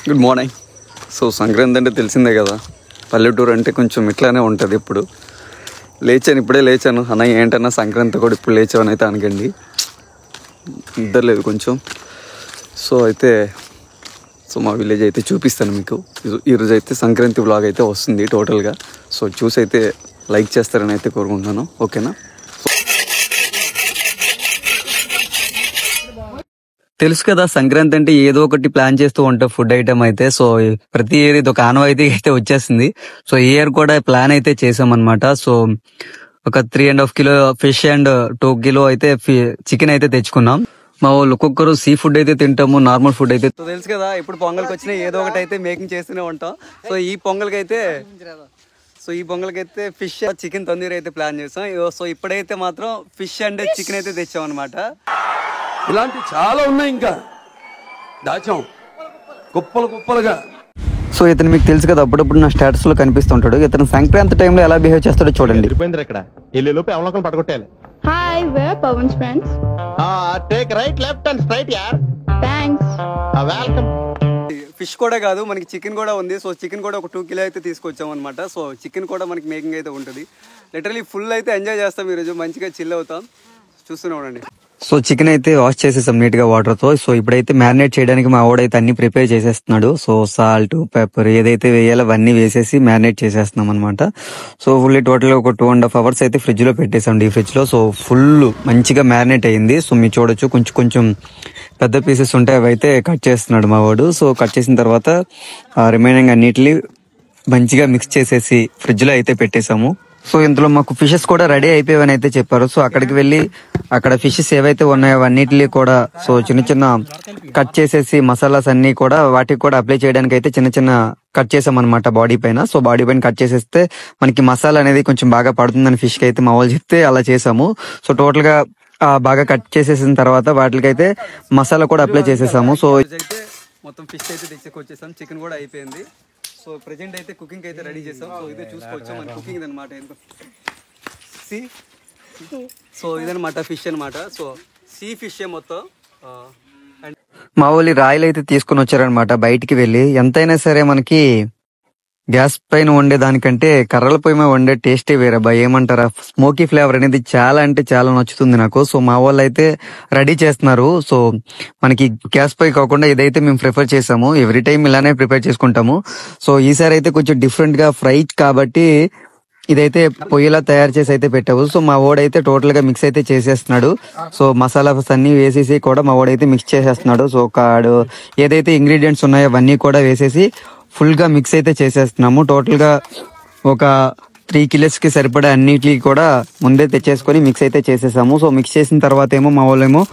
Good morning. So Sankranti అంటే తెలిసిందే కదా, పల్లెటూరు అంటే కొంచెం ఇట్లానే ఉంటుంది. ఇప్పుడు ఇప్పుడే లేచాను. అన్నయ్య ఏంటన్నా సంక్రాంతి కూడా ఇప్పుడు లేచావని అయితే అనకండి, నిద్రలేదు కొంచెం. సో మా విలేజ్ అయితే చూపిస్తాను మీకు. ఈరోజు అయితే సంక్రాంతి వ్లాగ్ అయితే వస్తుంది టోటల్గా. సో చూసి అయితే లైక్ చేస్తారని అయితే కోరుకుంటున్నాను. ఓకేనా? తెలుసు కదా, సంక్రాంతి అంటే ఏదో ఒకటి ప్లాన్ చేస్తూ ఉంటాం ఫుడ్ ఐటమ్ అయితే. సో ప్రతి ఇయర్ ఇది ఒక ఆనవాయితీ అయితే వచ్చేస్తుంది. సో ఈ ఇయర్ కూడా ప్లాన్ అయితే చేసాం అనమాట. సో ఒక 3.5 కిలో ఫిష్ అండ్ 2 కిలో అయితే చికెన్ అయితే తెచ్చుకున్నాం. మా వాళ్ళు ఒక్కొక్కరు సీ ఫుడ్ అయితే తింటాము, నార్మల్ ఫుడ్ అయితే. తెలుసు కదా, ఇప్పుడు పొంగల్కి వచ్చినా ఏదో ఒకటి అయితే మేకింగ్ చేస్తూనే ఉంటాం. సో ఈ పొంగల్కి అయితే ఫిష్ చికెన్ తందూరి అయితే ప్లాన్ చేసాం. సో ఇప్పుడైతే మాత్రం ఫిష్ అండ్ చికెన్ అయితే తెచ్చాం అనమాట. ఇలాంటి చాలా ఉన్నాయి, ఇంకా దాచాం కుప్పలుగా. సో ఇతను మీకు తెలుసు కదా, అప్పుడప్పుడు నా స్టేటస్ లో కనిపిస్తుంటాడు. ఇతను సంక్రాంతి టైంలో ఎలా బిహేవ్ చేస్తాడో చూడండి. Hi, we're Pawan's friends. Take right, left and straight, yaar. Thanks. Welcome. Fish కూడా కాదు, మనకి చికెన్ కూడా ఉంది. సో చికెన్ కూడా ఒక 2 కిలో అయితే తీసుకొచ్చాం అనమాట. సో చికెన్ కూడా మనకి మేకింగ్ అయితే ఉంటుంది. లిటరలీ ఫుల్ అయితే ఎంజాయ్ చేస్తాం ఈరోజు, మంచిగా చిల్ అవుతాం. చూస్తూనే ఉండండి. సో చికెన్ అయితే వాష్ చేసేసాం నీట్ గా వాటర్ తో. సో ఇప్పుడైతే మ్యారినేట్ చేయడానికి మా వాడైతే అన్ని ప్రిపేర్ చేసేస్తున్నాడు. సో సాల్ట్, పెప్పర్ ఏదైతే వేయాలో అవన్నీ వేసేసి మ్యారినేట్ చేసేస్తున్నాం అనమాట. సో ఫుల్లీ టోటల్ ఒక 2.5 hours అయితే ఫ్రిడ్జ్ లో పెట్టేసాం, డీ ఫ్రిడ్జ్ లో. సో ఫుల్ మంచిగా మ్యారినేట్ అయ్యింది. సో మీరు చూడొచ్చు, కొంచెం పెద్ద పీసెస్ ఉంటాయి, అవి అయితే కట్ చేస్తున్నాడు మా వాడు. సో కట్ చేసిన తర్వాత రిమైనింగ్ అన్నిటిని మంచిగా మిక్స్ చేసేసి ఫ్రిడ్జ్ లో అయితే పెట్టేశాము. సో ఇందులో మాకు ఫిషెస్ కూడా రెడీ అయిపోయావని అయితే చెప్పారు. సో అక్కడికి వెళ్ళి అక్కడ ఫిషెస్ ఏవైతే ఉన్నాయో అవన్నిటిని కూడా సో చిన్న కట్ చేసేసి మసాలాస్ అన్ని కూడా వాటికి కూడా అప్లై చేయడానికి అయితే చిన్న కట్ చేసాం అనమాట బాడీ పైన. సో బాడీ పైన కట్ చేసేస్తే మనకి మసాలా అనేది కొంచెం బాగా పడుతుందని ఫిష్ కి అయితే మా వాళ్ళు చెప్తే అలా చేసాము. సో టోటల్ గా బాగా కట్ చేసేసిన తర్వాత వాటికైతే మసాలా కూడా అప్లై చేసేసాము. సో అయితే మొత్తం ఫిష్ అయితే తెచ్చుకొచ్చేసాం, చికెన్ కూడా అయిపోయింది. సో ప్రెజెంట్ అయితే కుకింగ్ అయితే రెడీ చేసాం. సో ఇదే చూసుకోవచ్చు మన కుకింగ్ అనమాట. సో ఇదనమాట ఫిష్ అనమాట. సో సీ ఫిష్ మొత్తం. మా వాళ్ళు రాయలు అయితే తీసుకుని వచ్చారనమాట బయటికి వెళ్ళి. ఎంతైనా సరే మనకి గ్యాస్ పైన వండే దానికంటే కర్రల పొయ్యి మీద వండే టేస్టే వేరే బా. ఏమంటారా, స్మోకీ ఫ్లేవర్ అనేది చాలా అంటే చాలా నచ్చుతుంది నాకు. సో మా వాళ్ళు అయితే రెడీ చేస్తున్నారు. సో మనకి గ్యాస్ పొయ్యి కాకుండా ఇదైతే మేము ప్రిఫర్ చేసాము. ఎవ్రీ టైం ఇలానే ప్రిపేర్ చేసుకుంటాము. సో ఈసారి అయితే కొంచెం డిఫరెంట్ గా ఫ్రై కాబట్టి ఇదైతే పొయ్యిలా తయారు చేసి అయితే పెట్టావు. సో మా వాడైతే టోటల్ గా మిక్స్ అయితే చేసేస్తున్నాడు. సో మసాలాస్ అన్ని వేసేసి కూడా మా వాడైతే మిక్స్ చేసేస్తున్నాడు. సో ఏదైతే ఇంగ్రీడియంట్స్ ఉన్నాయో అవన్నీ కూడా వేసేసి ఫుల్ గా మిక్స్ అయితే చేసేస్తున్నాము. టోటల్ గా ఒక 3 kilos కి సరిపడా అన్నిటికి కూడా ముందే తెచ్చేసుకొని మిక్స్ అయితే చేసేసాము. సో మిక్స్ చేసిన తర్వాత ఏమో మా వాళ్ళేమో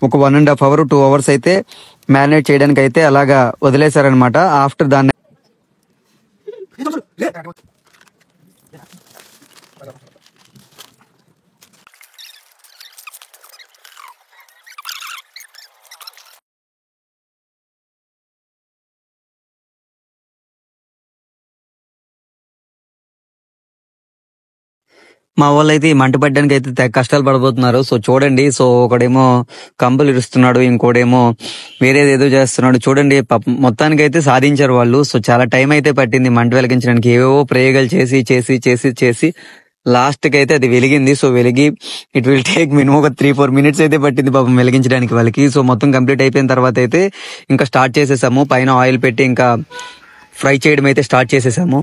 ఒక 1.5 hour 2 hours అయితే మ్యారినేట్ చేయడానికి అయితే అలాగా వదిలేశారనమాట. ఆఫ్టర్ దాన్ని మా వాళ్ళు అయితే మంట పెట్టడానికి అయితే కష్టాలు పడబోతున్నారు. సో చూడండి, సో ఒకడేమో కంబలు ఇరుస్తున్నాడు, ఇంకోడేమో వేరేది ఏదో చేస్తున్నాడు. చూడండి, మొత్తానికి అయితే సాధించారు వాళ్ళు. సో చాలా టైం అయితే పట్టింది మంట వెలిగించడానికి. ఏవేవో ప్రయోగాలు చేసి లాస్ట్ కి అయితే అది వెలిగింది. సో వెలిగి ఇట్ విల్ టేక్ మినిమం ఒక 3-4 minutes అయితే పట్టింది పాపం వెలిగించడానికి వాళ్ళకి. సో మొత్తం కంప్లీట్ అయిపోయిన తర్వాత అయితే ఇంకా స్టార్ట్ చేసేసాము. పైన ఆయిల్ పెట్టి ఇంకా ఫ్రై చేయడం అయితే స్టార్ట్ చేసేసాము.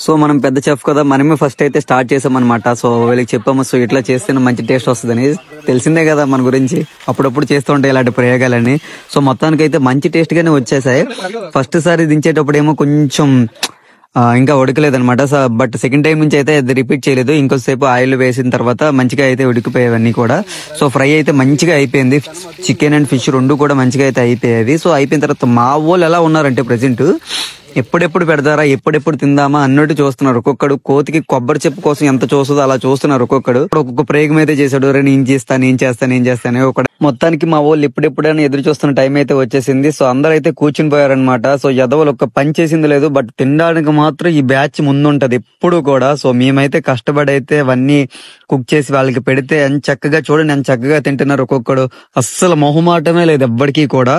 సో మనం పెద్ద చెఫ్ కదా, మనమే ఫస్ట్ అయితే స్టార్ట్ చేసాం అనమాట. సో వీళ్ళకి చెప్పాము, సో ఇట్లా చేస్తేనే మంచి టేస్ట్ వస్తుందని. తెలిసిందే కదా మన గురించి, అప్పుడప్పుడు చేస్తూ ఉంటాయి ఇలాంటి ప్రయోగాలని. సో మొత్తానికి అయితే మంచి టేస్ట్ గానే వచ్చేసాయి. ఫస్ట్ సారి దించేటప్పుడు ఏమో కొంచెం ఇంకా ఉడకలేదనమాట. బట్ సెకండ్ టైం నుంచి అయితే అది రిపీట్ చేయలేదు. ఇంకొంతసేపు ఆయిల్ వేసిన తర్వాత మంచిగా అయితే ఉడికిపోయేవన్నీ కూడా. సో ఫ్రై అయితే మంచిగా అయిపోయింది. చికెన్ అండ్ ఫిష్ రెండు కూడా మంచిగా అయితే అయిపోయేది. సో అయిపోయిన తర్వాత మా వాళ్ళు ఎలా ఉన్నారంటే ప్రెసెంట్ ఎప్పుడెప్పుడు పెడతారా, ఎప్పుడెప్పుడు తిందామా అన్నట్టు చూస్తున్నారు. ఒక్కొక్కడు కోతికి కొబ్బరి చెప్పు కోసం ఎంత చూస్తుందో అలా చూస్తున్నారు. ఒక్కొక్క ప్రయోగం అయితే చేశాడు. రే నేను చేస్తాను ఒకడు. మొత్తానికి మా వాళ్ళు ఎప్పుడెప్పుడైనా ఎదురు చూస్తున్న టైం అయితే వచ్చేసింది. సో అందరూ అయితే కూర్చుని పోయారనమాట. సో ఎదవలు ఒక్క పని చేసింది లేదు, బట్ తినడానికి మాత్రం ఈ బ్యాచ్ ముందుంటది ఎప్పుడు కూడా. సో మేమైతే కష్టపడి అయితే అవన్నీ కుక్ చేసి వాళ్ళకి పెడితే ఎంత చక్కగా చూడండి, ఎంత చక్కగా తింటున్నారు. ఒక్కొక్కడు అస్సలు మొహమాటమే లేదు ఎవ్వడికి కూడా.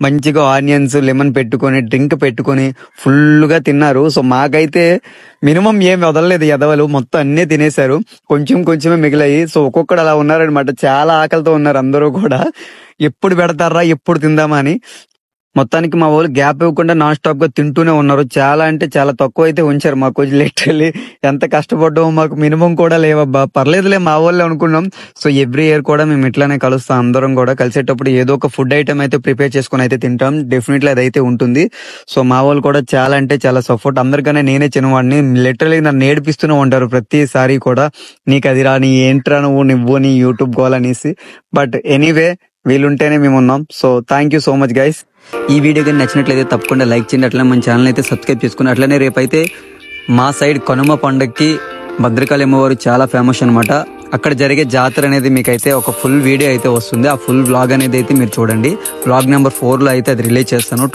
మంచిగా ఆనియన్స్ లెమన్ పెట్టుకొని డ్రింక్ పెట్టుకొని ఫుల్ గా తిన్నారు. సో మాకైతే మినిమం ఏం వదలలేదు ఎదవలు, మొత్తం అన్నీ తినేశారు. కొంచెమే మిగిలాయి. సో ఒక్కొక్కడు అలా ఉన్నారనమాట, చాలా ఆకలితో ఉన్నారు అందరూ కూడా. ఎప్పుడు పెడతారా, ఎప్పుడు తిందామా అని. మొత్తానికి మా వాళ్ళు గ్యాప్ ఇవ్వకుండా నాన్ స్టాప్ గా తింటూనే ఉన్నారు. చాలా అంటే చాలా తక్కువ అయితే ఉంచారు మాకు. లిటరల్లీ ఎంత కష్టపడ్డామో మాకు మినిమం కూడా లేవబ్బా. పర్లేదులే మా వాళ్ళే అనుకున్నాం. సో ఎవ్రీ ఇయర్ కూడా మేము ఇట్లానే కలుస్తాం. అందరం కూడా కలిసేటప్పుడు ఏదో ఒక ఫుడ్ ఐటమ్ అయితే ప్రిపేర్ చేసుకుని అయితే తింటాం. డెఫినెట్లీ అదైతే ఉంటుంది. సో మా వాళ్ళు కూడా చాలా అంటే చాలా సపోర్ట్. అందరికనే నేనే చిన్నవాడిని. లిటరల్లీ నన్ను నేర్పిస్తూనే ఉంటారు ప్రతిసారి కూడా. నీకు అది రా, నీ ఏంట్రా నువ్వు నీ యూట్యూబ్ గోల్ అనేసి. బట్ ఎనీవే వీలుంటేనే మేము ఉన్నాం. So thank you so much guys. ఈ వీడియో కానీ నచ్చినట్లయితే తప్పకుండా లైక్ చేయండి. అట్లా మన ఛానల్ అయితే సబ్స్క్రైబ్ చేసుకుని. అట్లనే రేపైతే మా సైడ్ కనుమ పండుగకి భద్రకాళి అమ్మవారు చాలా ఫేమస్ అనమాట. అక్కడ జరిగే జాతర అనేది మీకైతే ఒక ఫుల్ వీడియో అయితే వస్తుంది. ఆ ఫుల్ వ్లాగ్ అనేది అయితే మీరు చూడండి. వ్లాగ్ నెంబర్ 4 లో అయితే అది రిలీజ్ చేస్తాను.